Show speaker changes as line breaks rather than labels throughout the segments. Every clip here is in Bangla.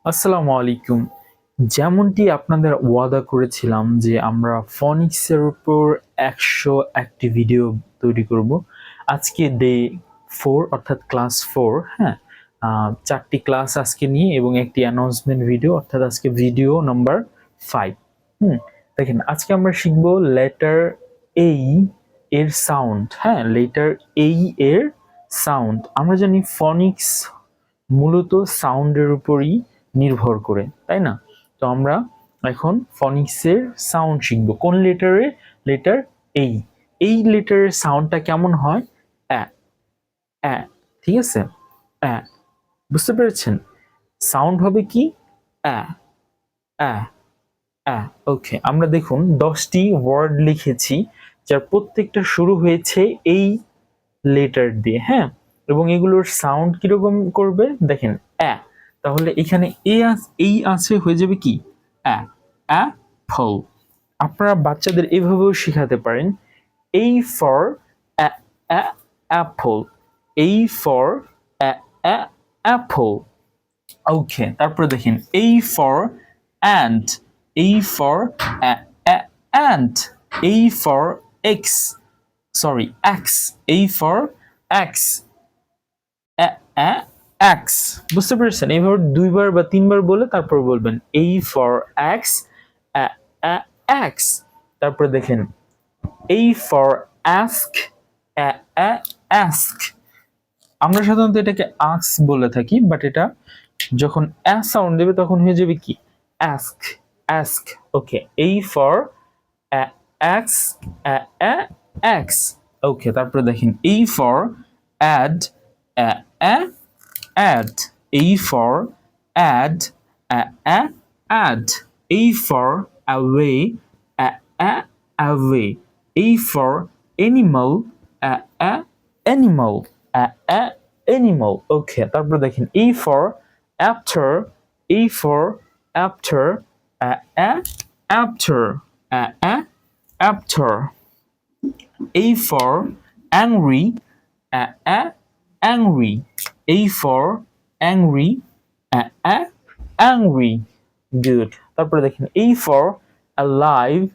আসসালামু আলাইকুম। যেমনটি আপনাদের ওয়াদা করেছিলাম যে আমরা ফনিক্সের উপর ১০০ ভিডিও তৈরি করব। আজকে ডে 4 অর্থাৎ ক্লাস 4, হ্যাঁ? ৪টি ক্লাস আজকে নিয়ে এবং একটি অ্যানাউন্সমেন্ট ভিডিও অর্থাৎ আজকে ভিডিও নাম্বার 5। দেখেন আজকে আমরা শিখব লেটার এই এর সাউন্ড, হ্যাঁ? লেটার এই এর সাউন্ড। আমরা জানি ফনিক্স মূলত সাউন্ডের উপরই নির্ভর করে, তাই না? তো আমরা এখন ফনিক্সের সাউন্ড শিখব। কোন লেটারে? লেটার এই। এই লেটারের সাউন্ডটা কেমন হয়? অ্যা অ্যা, ঠিক আছে? অ্যা, বুঝতে পেরেছেন? সাউন্ড হবে কি? অ্যা অ্যা অ্যা। ওকে, আমরা দেখুন 10টি ওয়ার্ড লিখেছি যার প্রত্যেকটা শুরু হয়েছে এই লেটার দিয়ে, হ্যাঁ? এবং এগুলোর সাউন্ড কিরকম করবে দেখেন, অ্যা। তাহলে এখানে এই আছে, হয়ে যাবে কি? অ্যা, অ্যাপল। আপনারা বাচ্চাদের এভাবেও শেখাতে পারেন। এই ফর অ্যাপল, এই ফর অ্যাপল। ওকে, তারপরে দেখেন এই ফর অ্যান্ড, এই ফর অ্যান্ড, এই ফর এক্স, সরি এক্স, এই ফর এক্স, এক্স। বুঝতে পেরেছেন? এইভাবে 2বার বা 3বার বলে তারপর বলবেন এই ফর এক্স, এক্স। তারপরে দেখেন এই ফর আস্ক, আস্ক। আমরা সাধারণত এটাকে আস্ক বলে থাকি, বাট এটা যখন সাউন্ড দেবে তখন হয়ে যাবে কি? Ask, ask. ওকে, এই ফর এক্স, এক্স। ওকে, তারপরে দেখেন এই for add, add, A for add, add, A for away, away, A for animal, animal, animal. Okay, তারপর দেখেন A for after, A for after, after, after, A for angry, angry, A for angry, angry. Good. তারপরে দেখেন A for alive,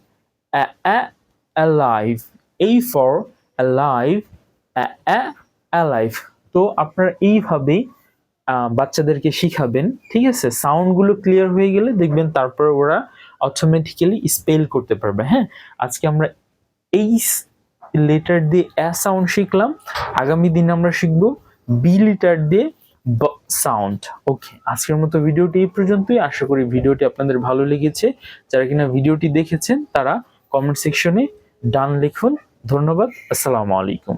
alive, A for alive, alive. তো আপনারা এইভাবে বাচ্চাদেরকে শিখাবেন, ঠিক আছে? সাউন্ডগুলো ক্লিয়ার হয়ে গেলে দেখবেন তারপর ওরা অটোমেটিক্যালি স্পেল করতে পারবে, হ্যাঁ? আজকে আমরা এই লেটার দিয়ে সাউন্ড শিখলাম। আগামী দিন আমরা শিখব বি লেটার দিয়ে সাউন্ড। ওকে, আজকের মতো ভিডিওটি এই পর্যন্তই। আশা করি ভিডিওটি আপনাদের ভালো লেগেছে। যারা কিনা ভিডিওটি দেখেছেন তারা কমেন্ট সেকশনে ডান লিখুন। ধন্যবাদ। আসসালামু আলাইকুম।